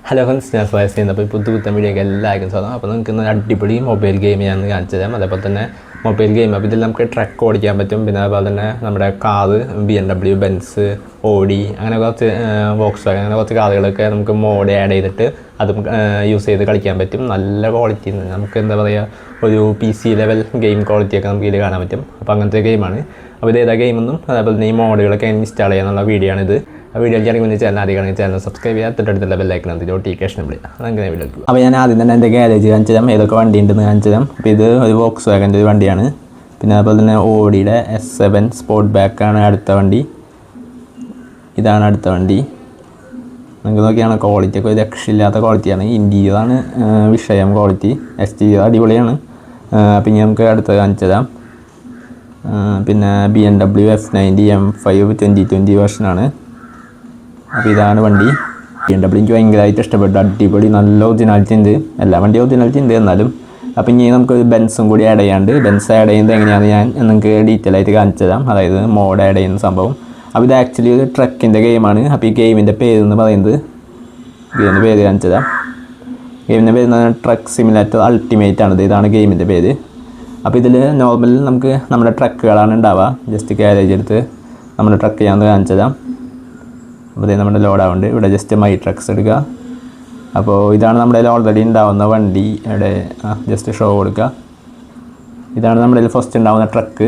Hello friends, ഞാൻ ഫയസ് ചെയ്യുന്നത്. അപ്പോൾ പുത്തൻ വീഡിയോക്ക് എല്ലാവർക്കും സ്വാഗതം. അപ്പോൾ നിങ്ങൾക്ക് ഇന്ന് അടിപൊളി മൊബൈൽ ഗെയിം ഞാൻ കാണിച്ചു തരാം. അതേപോലെ തന്നെ മൊബൈൽ ഗെയിം അപ്പോൾ ഇതിൽ നമുക്ക് ട്രക്ക് ഓടിക്കാൻ പറ്റും. പിന്നെ അതുപോലെ തന്നെ നമ്മുടെ കാറ് BMW, ബെൻസ്, ഓഡി അങ്ങനെ കുറച്ച് വോക്സ്വാഗൻ അങ്ങനെ കുറച്ച് കാറുകളൊക്കെ നമുക്ക് മോഡ് ആഡ് ചെയ്തിട്ട് അത് യൂസ് ചെയ്ത് കളിക്കാൻ പറ്റും. നല്ല ക്വാളിറ്റി, നമുക്ക് എന്താ പറയുക, ഒരു PC ലെവൽ ഗെയിം ക്വാളിറ്റിയൊക്കെ നമുക്ക് ഇതിൽ കാണാൻ പറ്റും. അപ്പോൾ അങ്ങനത്തെ ഗെയിമാണ്. അപ്പോൾ ഇത് ഏതാ ഗെയിമെന്നും അതേപോലെ തന്നെ ഈ മോഡുകളൊക്കെ ഇൻസ്റ്റാൾ ചെയ്യാനുള്ള വീഡിയോ ആണിത്. ആ വീഡിയോ ചെയ്യാൻ ചാനൽ ആദ്യമാണെങ്കിൽ ചാനൽ സബ്സ്ക്രൈബ് ചെയ്യാൻ തൊട്ടടുത്തുള്ള ബെല്ലൈക്കൺ നോട്ടിഫിക്കേഷൻ വിളിക്കുക. അങ്ങനെ വീഡിയോ. അപ്പോൾ ഞാൻ ആദ്യം തന്നെ എൻ്റെ ഗാരേജ് കാണിച്ചു തരാം, ഏതൊക്കെ വണ്ടി ഉണ്ടെന്ന് കാണിച്ചു തരാം. അപ്പോൾ ഇത് ഒരു വോക്സ്വാഗൻ്റെ ഒരു വണ്ടിയാണ്. പിന്നെ അതുപോലെ തന്നെ ഓഡിയുടെ S7 സ്പോർട്ട് ബാക്കാണ് അടുത്ത വണ്ടി. ഇതാണ് അടുത്ത വണ്ടി. നിങ്ങൾക്ക് നോക്കിയാണ് ക്വാളിറ്റി ഒക്കെ ഒരു രക്ഷയില്ലാത്ത ക്വാളിറ്റിയാണ്. ഇൻറ്റീരിയറാണ് വിഷയം, ക്വാളിറ്റി. എക്സ്റ്റീരിയർ അടിപൊളിയാണ്. പിന്നെ നമുക്ക് അടുത്തത് കാണിച്ചു തരാം. പിന്നെ BMW F90 M5 2020 വേർഷനാണ്. അപ്പോൾ ഇതാണ് വണ്ടി. BMW എനിക്ക് ഭയങ്കരമായിട്ട് ഇഷ്ടപ്പെട്ടു. അടിപൊളി, നല്ല ഒറിജിനാലിറ്റി ഉണ്ട്. എല്ലാ വണ്ടിയും ഒറിജിനാലിറ്റി ഉണ്ട് എന്നാലും. അപ്പോൾ ഇനി നമുക്ക് ബെൻസും കൂടി ആഡ് ചെയ്യാണ്ട്. ബെൻസ് ആഡ് ചെയ്യുന്നത് എങ്ങനെയാണെന്ന് ഞാൻ നിങ്ങൾക്ക് ഡീറ്റെയിൽ ആയിട്ട് കാണിച്ചു തരാം. അതായത് മോഡ് ആഡ് ചെയ്യുന്ന സംഭവം. അപ്പോൾ ഇത് ആക്ച്വലി ഒരു ട്രക്കിൻ്റെ ഗെയിമാണ്. അപ്പോൾ ഈ ഗെയിമിൻ്റെ പേരെന്ന് പറയുന്നത്, ഗെയിമിൻ്റെ പേര് കാണിച്ചു തരാം. ഗെയിമിൻ്റെ പേര് ട്രക്ക് സിമുലേറ്റർ അൾട്ടിമേറ്റ് ആണ്. ഇതാണ് ഗെയിമിൻ്റെ പേര്. അപ്പോൾ ഇതിൽ നോർമൽ നമുക്ക് നമ്മുടെ ട്രക്കുകളാണ് ഉണ്ടാവുക. ജസ്റ്റ് ഗാരേജ് എടുത്ത് നമ്മുടെ ട്രക്ക് ചെയ്യാമെന്ന് കാണിച്ചു തരാം. അപ്പോൾ നമ്മുടെ ലോഡ് ആവുന്നുണ്ട്. ഇവിടെ ജസ്റ്റ് മൈ ട്രക്സ് എടുക്കുക. അപ്പോൾ ഇതാണ് നമ്മുടെ ഓൾറെഡി ഉണ്ടാവുന്ന വണ്ടി. ഇവിടെ ജസ്റ്റ് ഷോ കൊടുക്കുക. ഇതാണ് നമ്മുടെ ഫസ്റ്റ് ഉണ്ടാവുന്ന ട്രക്ക്.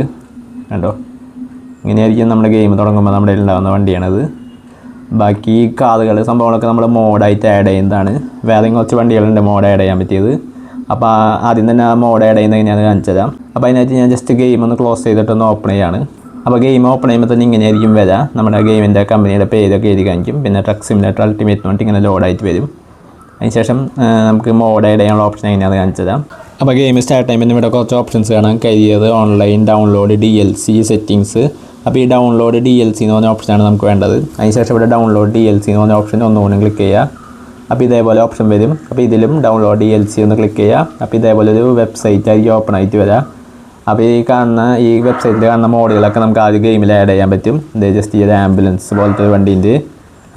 കണ്ടോ, ഇങ്ങനെയായിരിക്കും നമ്മുടെ ഗെയിം തുടങ്ങുമ്പോൾ നമ്മുടെ ഉണ്ടാകുന്ന വണ്ടിയാണത്. ബാക്കി കാറുകൾ സംഭവങ്ങളൊക്കെ നമ്മൾ മോഡായിട്ട് ആഡ് ചെയ്യുന്നതാണ്. വേറെ കുറച്ച് വണ്ടികളുണ്ട് മോഡ് ആഡ് ചെയ്യാൻ പറ്റിയത്. അപ്പോൾ ആദ്യം തന്നെ ആ മോഡ് ആഡ് ചെയ്യുന്നത് എങ്ങനെയാണെന്ന് കാണിച്ചു തരാം. അപ്പോൾ അതിനായിട്ട് ഞാൻ ജസ്റ്റ് ഗെയിം ഒന്ന് ക്ലോസ് ചെയ്തിട്ടൊന്ന് ഓപ്പൺ ചെയ്യാണ്. അപ്പോൾ ഗെയിം ഓപ്പൺ ചെയ്യുമ്പോൾ തന്നെ ഇങ്ങനെയായിരിക്കും വരിക. നമ്മുടെ ഗെയിമിൻ്റെ കമ്പനിയുടെ പേരൊക്കെ എഴുതി കാണിക്കും. പിന്നെ ട്രക്ക് സിമുലേറ്റർ അൾട്ടിമേറ്റ് പറഞ്ഞിട്ട് ഇങ്ങനെ ലോഡായിട്ട് വരും. അതിനുശേഷം നമുക്ക് മോഡ് ആഡ് ചെയ്യാനുള്ള ഓപ്ഷൻ എങ്ങനെയാണെന്ന് കാണിച്ചു തരാം. അപ്പോൾ ഗെയിം സ്റ്റാർട്ട് ചെയ്യുമ്പോൾ ഇവിടെ കുറച്ച് ഓപ്ഷൻസ് കാണാം. Career, online, download, DLC, settings. അപ്പോൾ ഈ ഡൗൺലോഡ് DLC എന്ന് പറഞ്ഞ ഓപ്ഷനാണ് നമുക്ക് വേണ്ടത്. അതിനുശേഷം ഇവിടെ ഡൗൺലോഡ് DLC എന്ന് പറഞ്ഞ ഓപ്ഷൻ ഒന്നുകൂടി ക്ലിക്ക് ചെയ്യുക. അപ്പോൾ ഇതേപോലെ ഓപ്ഷൻ വരും. അപ്പോൾ ഇതിലും ഡൗൺലോഡ് DLC ഒന്ന് ക്ലിക്ക് ചെയ്യുക. അപ്പോൾ ഇതേപോലെ ഒരു വെബ്സൈറ്റ് ആയിരിക്കും ഓപ്പൺ ആയിട്ട് വരിക. അപ്പോൾ ഈ വെബ്സൈറ്റിൽ കാണുന്ന മോഡുകളൊക്കെ നമുക്ക് ആദ്യം ഗെയിമിൽ ആഡ് ചെയ്യാൻ പറ്റും. ഇത് ജസ്റ്റ് ചെയ്ത് ആംബുലൻസ് പോലത്തെ ഒരു വണ്ടീൻ്റെ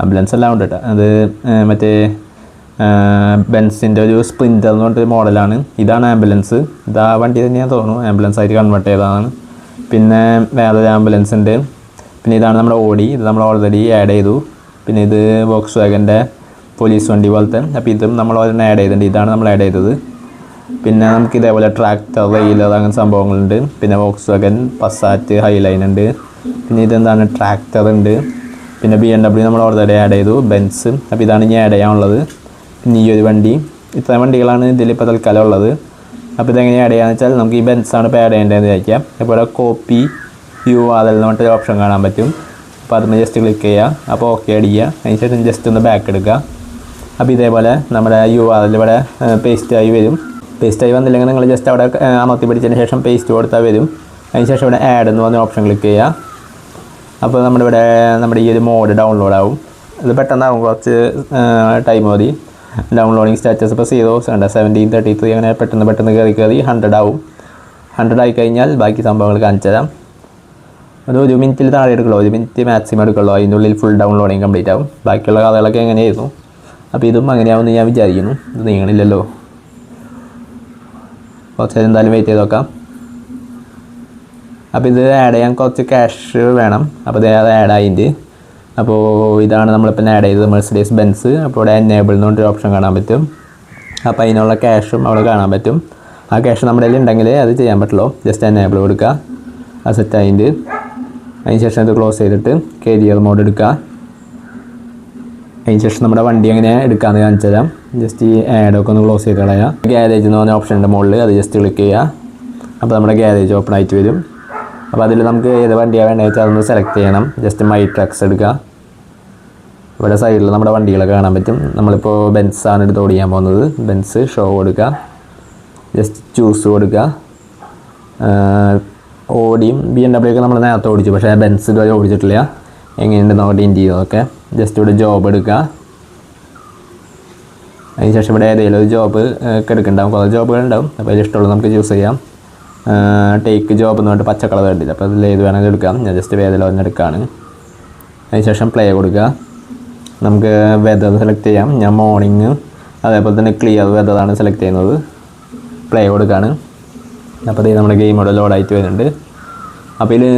ആംബുലൻസ് എല്ലാം ഉണ്ട് കേട്ടോ. അത് മറ്റേ ബെൻസിൻ്റെ ഒരു സ്പ്രിൻ്റർ എന്ന് പറഞ്ഞിട്ടൊരു മോഡലാണ്. ഇതാണ് ആംബുലൻസ്. ഇതാ വണ്ടി തന്നെയാണ് തോന്നുന്നു, ആംബുലൻസ് ആയിട്ട് കൺവേർട്ട് ചെയ്തതാണ്. പിന്നെ വേറൊരു ആംബുലൻസ് ഉണ്ട്. പിന്നെ ഇതാണ് നമ്മുടെ ഓഡി. ഇത് നമ്മൾ ഓൾറെഡി ആഡ് ചെയ്തു. പിന്നെ ഇത് വോക്സ്വാഗൻ്റെ പോലീസ് വണ്ടി പോലത്തെ. അപ്പോൾ ഇതും നമ്മൾ ഓൾറെഡി ആഡ് ചെയ്തിട്ടുണ്ട്. ഇതാണ് നമ്മൾ ആഡ് ചെയ്തത്. പിന്നെ നമുക്ക് ഇതേപോലെ ട്രാക്ടർ, റെയിലർ അങ്ങനെ സംഭവങ്ങളുണ്ട്. പിന്നെ വോക്സ്വാഗൻ, പസാറ്റ്, ഹൈലൈൻ ഉണ്ട്. പിന്നെ ഇതെന്താണ്, ട്രാക്ടർ ഉണ്ട്. പിന്നെ BMW നമ്മൾ ഓൾറെഡി ആഡ് ചെയ്തു. ബെൻസ്. അപ്പോൾ ഇതാണ് ഇനി ആഡ് ചെയ്യാനുള്ളത്. പിന്നെ ഈ ഒരു വണ്ടി. ഇത്രയും വണ്ടികളാണ് ഇതിലിപ്പോൾ തൽക്കാലം ഉള്ളത്. അപ്പോൾ ഇതെങ്ങനെ ആഡ് ചെയ്യാന്ന് വെച്ചാൽ നമുക്ക് ഈ ബെൻസാണ് ഇപ്പോൾ ആഡ് ചെയ്യേണ്ടതെന്ന് വിചാരിക്കാം. ഇപ്പോൾ ഇവിടെ കോപ്പി URL എന്ന് പറഞ്ഞിട്ട് ഓപ്ഷൻ കാണാൻ പറ്റും. അപ്പോൾ അതിന് ജസ്റ്റ് ക്ലിക്ക് ചെയ്യുക. അപ്പോൾ ഓക്കെ അടിക്കുക. അതിനുശേഷം ജസ്റ്റ് ഒന്ന് ബാക്ക് എടുക്കുക. അപ്പോൾ ഇതേപോലെ നമ്മുടെ URL ഇവിടെ പേസ്റ്റായി വരും. പേസ്റ്റായി വന്നില്ലെങ്കിൽ നിങ്ങൾ ജസ്റ്റ് അവിടെ അമർത്തി പിടിച്ചതിന് ശേഷം പേസ്റ്റ് കൊടുത്താൽ വരും. അതിനുശേഷം ഇവിടെ ആഡ് എന്ന് പറഞ്ഞ ഓപ്ഷൻ ക്ലിക്ക് ചെയ്യുക. അപ്പോൾ നമ്മുടെ ഈ ഒരു മോഡ് ഡൗൺലോഡ് ആവും. ഇത് പെട്ടെന്നാവും, കുറച്ച് ടൈം മതി. ഡൗൺലോഡിങ് സ്റ്റാറ്റസ് ഇപ്പോൾ 0 1733 അങ്ങനെ പെട്ടെന്ന് കയറി 100 ആവും. 100 ആയിക്കഴിഞ്ഞാൽ ബാക്കി സംഭവങ്ങൾ കാണിച്ചു തരാം. ഒരു മിനിറ്റിൽ താഴെ എടുക്കുള്ളൂ, 1 മിനിറ്റ് മാക്സിമം എടുക്കുള്ളൂ. അതിൻ്റെ ഉള്ളിൽ ഫുൾ ഡൗൺലോഡിങ് കംപ്ലീറ്റ് ആവും. ബാക്കിയുള്ള കഥകളൊക്കെ എങ്ങനെയായിരുന്നു. അപ്പോൾ ഇതും അങ്ങനെയാവുമെന്ന് ഞാൻ വിചാരിക്കുന്നു. ഇത് നീങ്ങണില്ലല്ലോ, കുറച്ച് എന്തായാലും വെയിറ്റ് ചെയ്ത് നോക്കാം. അപ്പോൾ ഇത് ആഡ് ചെയ്യാൻ കുറച്ച് ക്യാഷ് വേണം. അപ്പോൾ ഇത് ആഡ് ആയിട്ട്, അപ്പോൾ ഇതാണ് നമ്മളിപ്പോൾ ആഡ് ചെയ്തത്, മെഴ്സിഡീസ് ബെൻസ്. അപ്പോൾ ഇവിടെ എനേബിൾ എന്ന് പറഞ്ഞൊരു ഓപ്ഷൻ കാണാൻ പറ്റും. അപ്പോൾ അതിനുള്ള ക്യാഷും അവിടെ കാണാൻ പറ്റും. ആ ക്യാഷ് നമ്മുടെ കയ്യിൽ ഉണ്ടെങ്കിൽ അത് ചെയ്യാൻ പറ്റുള്ളൂ. ജസ്റ്റ് എനേബിൾ കൊടുക്കുക. ആ സെറ്റ് ആയിട്ട് അതിനുശേഷം ഇത് ക്ലോസ് ചെയ്തിട്ട് കരിയർ മോഡ് എടുക്കുക. അതിനുശേഷം നമ്മുടെ വണ്ടി എങ്ങനെ എടുക്കാമെന്ന് കാണിച്ചു തരാം. ജസ്റ്റ് ഈ ആഡൊക്കെ ഒന്ന് ക്ലോസ് ചെയ്ത് കളയുക. ഗാരേജ് എന്ന് പറഞ്ഞ ഓപ്ഷൻ്റെ മുകളിൽ അത് ജസ്റ്റ് ക്ലിക്ക് ചെയ്യുക. അപ്പോൾ നമ്മുടെ ഗാരേജ് ഓപ്പൺ ആയിട്ട് വരും. അപ്പോൾ അതിൽ നമുക്ക് ഏത് വണ്ടിയാണ് വേണ്ടത് വെച്ചാൽ അതൊന്ന് സെലക്ട് ചെയ്യണം. ജസ്റ്റ് മൈ ട്രക്സ് എടുക്കുക. ഇവിടെ സൈഡിൽ നമ്മുടെ വണ്ടികളൊക്കെ കാണാൻ പറ്റും. നമ്മളിപ്പോൾ ബെൻസാണ് എടുത്ത് ഓടിക്കാൻ പോകുന്നത്. ബെൻസ് ഷോ കൊടുക്കുക. ജസ്റ്റ് ചൂസ് കൊടുക്കുക. ഓടിയും BMW ഒക്കെ നമ്മൾ നേരത്തെ ഓടിച്ചു, പക്ഷേ ബെൻസ് ഇതുവരെ ഓടിച്ചിട്ടില്ല. എങ്ങനെയുണ്ട് നോക്കട്ടെ ഇൻറ്റീരിയറൊക്കെ. ജസ്റ്റ് ഇവിടെ ജോബ് എടുക്കുക. അതിനുശേഷം ഇവിടെ ഏതെങ്കിലും ഒരു ജോബ് ഒക്കെ എടുക്കുന്നുണ്ടാവും. കുറേ ജോബുകളുണ്ടാവും. അപ്പോൾ അതിൽ ഇഷ്ടമുള്ളത് നമുക്ക് ചൂസ് ചെയ്യാം. ടേക്ക് ജോബ് എന്ന് പറഞ്ഞിട്ട് പച്ച കളർ കണ്ടില്ല. അപ്പോൾ അതിൽ ഏത് വേണമെങ്കിലും എടുക്കാം. ഞാൻ ജസ്റ്റ് ഏതെങ്കിലും ഒന്ന് എടുക്കുകയാണ്. അതിനുശേഷം പ്ലേ കൊടുക്കുക. നമുക്ക് വെതർ സെലക്ട് ചെയ്യാം. ഞാൻ മോർണിംഗ് അതേപോലെ തന്നെ ക്ലിയർ വെതറാണ് സെലക്ട് ചെയ്യുന്നത്. പ്ലേ കൊടുക്കുകയാണ്. അപ്പോൾ ഇത് നമ്മുടെ ഗെയിം ഇവിടെ ലോഡായിട്ട് വരുന്നുണ്ട്. അപ്പോൾ ഇതിൽ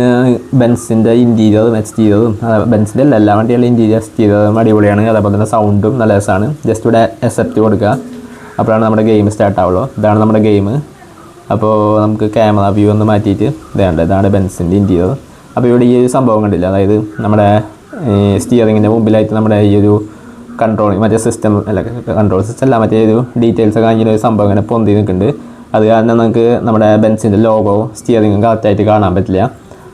ബെൻസിൻ്റെ ഇൻറ്റീരിയറും എക്സ്റ്റീരിയറും ബെൻസിൻ്റെ എല്ലാ വണ്ടികളുടെ ഇൻറ്റീരിയർ എക്സ്റ്റീരിയറും അടിപൊളിയാണ്. അതേപോലെ തന്നെ സൗണ്ടും നല്ല രസമാണ്. ജസ്റ്റ് ഇവിടെ അക്സെപ്റ്റ് കൊടുക്കുക, അപ്പോഴാണ് നമ്മുടെ ഗെയിം സ്റ്റാർട്ട് ആവുള്ളൂ. ഇതാണ് നമ്മുടെ ഗെയിം. അപ്പോൾ നമുക്ക് ക്യാമറ വ്യൂ ഒന്ന് മാറ്റിയിട്ട് ഇതാണ് ബെൻസിൻ്റെ ഇൻറ്റീരിയർ. അപ്പോൾ ഇവിടെ ഈ ഒരു സംഭവം കണ്ടില്ല, അതായത് നമ്മുടെ സ്റ്റിയറിങ്ങിൻ്റെ മുമ്പിലായിട്ട് നമ്മുടെ ഈ ഒരു കൺട്രോൾ മറ്റേ സിസ്റ്റം അല്ല കൺട്രോൾ സിസ്റ്റം അല്ല മറ്റേ ഒരു ഡീറ്റെയിൽസ് ഒക്കെ കാണിക്കുന്ന ഒരു സംഭവം ഇങ്ങനെ പൊന്തി നിൽക്കുന്നുണ്ട്. അത് കാരണം നമുക്ക് നമ്മുടെ ബെൻസിൻ്റെ ലോഗോ സ്റ്റിയറിങ്ങും കറക്റ്റായിട്ട് കാണാൻ പറ്റില്ല.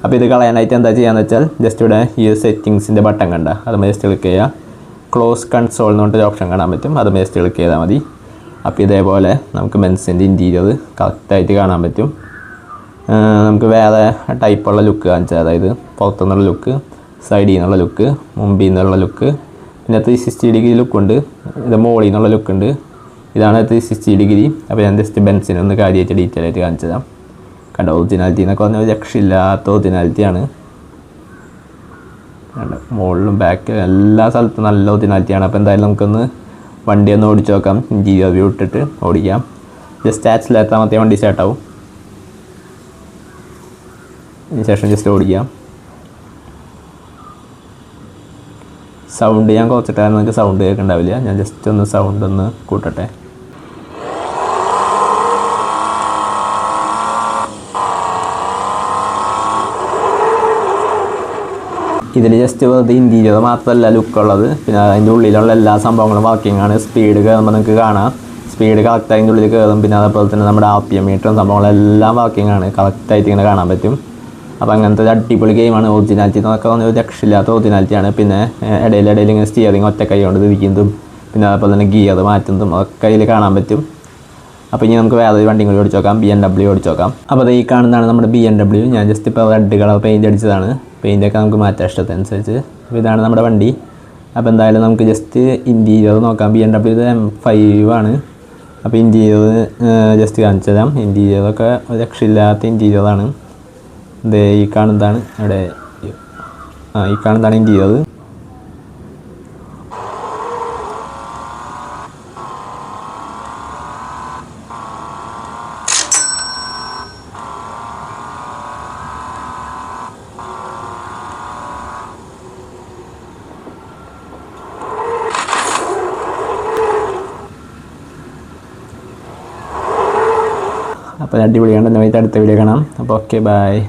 അപ്പോൾ ഇത് കളയാനായിട്ട് എന്താ ചെയ്യാന്ന് വെച്ചാൽ ജസ്റ്റ് ഇവിടെ ഈ സെറ്റിങ്സിൻ്റെ ബട്ടൺ കണ്ട അത് ജസ്റ്റ് ക്ലിക്ക് ചെയ്യുക. ക്ലോസ് കൺസോൾ എന്ന് പറഞ്ഞിട്ടൊരു ഓപ്ഷൻ കാണാൻ പറ്റും, അത് ജസ്റ്റ് ക്ലിക്ക് ചെയ്താൽ മതി. അപ്പോൾ ഇതേപോലെ നമുക്ക് ബെൻസിൻ്റെ ഇൻറ്റീരിയർ കറക്റ്റായിട്ട് കാണാൻ പറ്റും. നമുക്ക് വേറെ ടൈപ്പുള്ള ലുക്ക് കാണിച്ചാൽ, അതായത് പുറത്തുനിന്നുള്ള ലുക്ക്, സൈഡിൽ നിന്നുള്ള ലുക്ക്, മുമ്പിൽ നിന്നുള്ള ലുക്ക്, പിന്നെ 360 ഡിഗ്രി ലുക്കുണ്ട്. ഇത് മോളിൽ നിന്നുള്ള ലുക്കുണ്ട്. ഇതാണ് 360 ഡിഗ്രി. അപ്പോൾ ഞാൻ ജസ്റ്റ് ബെൻസിനെ ഒന്ന് കാര്യമായിട്ട് ഡീറ്റെയിൽ ആയിട്ട് കാണിച്ചു തരാം. കണ്ട ഒറിജിനാലിറ്റി എന്നൊക്കെ പറഞ്ഞാൽ രക്ഷയില്ലാത്ത ഒറിജിനാലിറ്റിയാണ്. മുകളിലും ബാക്ക് എല്ലാ സ്ഥലത്തും നല്ല ഒറിജിനാലിറ്റിയാണ്. അപ്പോൾ എന്തായാലും നമുക്കൊന്ന് വണ്ടി ഒന്ന് ഓടിച്ച് നോക്കാം. ഇൻറ്റീരിയർ വ്യൂ ഇട്ടിട്ട് ഓടിക്കാം. ജസ്റ്റ് ആക്സിലേറ്ററാമത്തെ വണ്ടി സ്റ്റാർട്ടാവും. അതിന് ശേഷം ജസ്റ്റ് ഓടിക്കാം. സൗണ്ട് ഞാൻ കുറച്ചിട്ടായിരുന്നു, നിങ്ങൾക്ക് സൗണ്ട് കേൾക്കുന്നുണ്ടാവില്ല. ഞാൻ ജസ്റ്റ് ഒന്ന് സൗണ്ട് ഒന്ന് കൂട്ടട്ടെ. ഇതിൽ ജസ്റ്റ് വെറുതെ ഇൻറ്റീരിയർ മാത്രമല്ല ലുക്കുള്ളത്, പിന്നെ അതിൻ്റെ ഉള്ളിലുള്ള എല്ലാ സംഭവങ്ങളും വർക്കിംഗ് ആണ്. സ്പീഡ് കയറുമ്പോൾ നിങ്ങൾക്ക് കാണാം, സ്പീഡ് കറക്റ്റ് അതിൻ്റെ ഉള്ളിൽ കയറും. പിന്നെ അതേപോലെ തന്നെ നമ്മുടെ RPM മീറ്ററും സംഭവങ്ങളെല്ലാം വർക്കിംഗ് ആണ്, കറക്റ്റായിട്ട് ഇങ്ങനെ കാണാൻ പറ്റും. അപ്പോൾ അങ്ങനത്തെ ഒരു അടിപൊളി ഗെയിമാണ്. ഒറിജിനാലിറ്റി എന്നൊക്കെ പറഞ്ഞാൽ ഒരു രക്ഷയില്ലാത്ത ഒറിജിനാലിറ്റിയാണ്. പിന്നെ ഇടയിൽ ഇങ്ങനെ സ്റ്റിയറിങ് ഒറ്റ കൈ കൊണ്ട് തിരിക്കുന്നതും പിന്നെ അതേപോലെ തന്നെ ഗിയർ മാറ്റുന്നതും ഒക്കെ അതിൽ കാണാൻ പറ്റും. അപ്പോൾ ഇനി നമുക്ക് വേറെ വണ്ടിയും കൂടി ഓടിച്ച് നോക്കാം, BMW ഓടിച്ച് നോക്കാം. അപ്പോൾ ഈ കാണുന്നതാണ് നമ്മുടെ BMW. ഞാൻ ജസ്റ്റ് ഇപ്പോൾ റെഡ് കളർ പെയിൻറ്റ് അടിച്ചതാണ്. പെയിൻറ്റൊക്കെ നമുക്ക് മാറ്റാം ഇഷ്ടത്തിനനുസരിച്ച്. അപ്പോൾ ഇതാണ് നമ്മുടെ വണ്ടി. അപ്പോൾ എന്തായാലും നമുക്ക് ജസ്റ്റ് ഇൻറ്റീരിയർ നോക്കാം. BMW M5 ആണ്. അപ്പോൾ ഇൻറ്റീരിയർ ജസ്റ്റ് കാണിച്ചു തരാം. ഇൻറ്റീരിയറൊക്കെ രക്ഷയില്ലാത്ത ഇൻറ്റീരിയറാണ്. ഈ കാണുന്നതാണ് ഇവിടെ ഈ കാണുന്നതാണ് ഇൻറ്റീരിയർ. അപ്പോൾ അടിപൊളിയാണ്. അടുത്ത വീഡിയോ കാണാം. അപ്പോൾ ഓക്കെ, ബൈ.